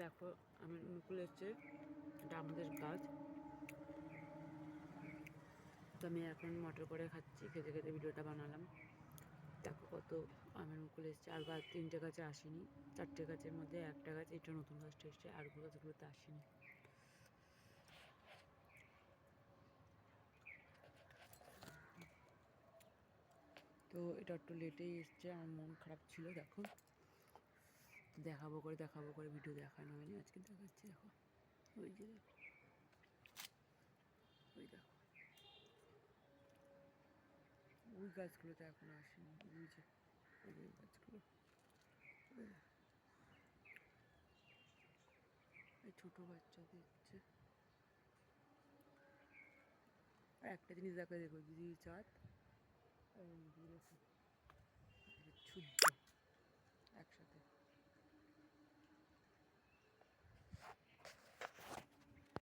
দেখো আমি মুকুল এসছে, এটা আমাদের গাছ। তো আমি এখন মটর করে খাচ্ছি, খেতে খেতে ভিডিওটা বানালাম। দেখো কত আমের মুকুল এসছে। আর গাছ 3টে গাছে আসেনি, 4টে গাছের মধ্যে একটা গাছ, এটা নতুন গাছটা এসছে, আর গাছগুলোতে আসেনি। তো এটা একটু লেটেই এসছে, আমার মন খারাপ ছিল। দেখো দেখাবো করে ভিডিও দেখানো হয়নি, আজকে দেখাচ্ছি। দেখো ওই যে, দেখো ওই দেখো ওই গাছগুলোতে এখনো আসেনি, ওই যে ওই গাছগুলো, এই ছোটো বাচ্চা দিচ্ছে। আর একটা জিনিস দেখো, দিদি চাঁদ, সূর্য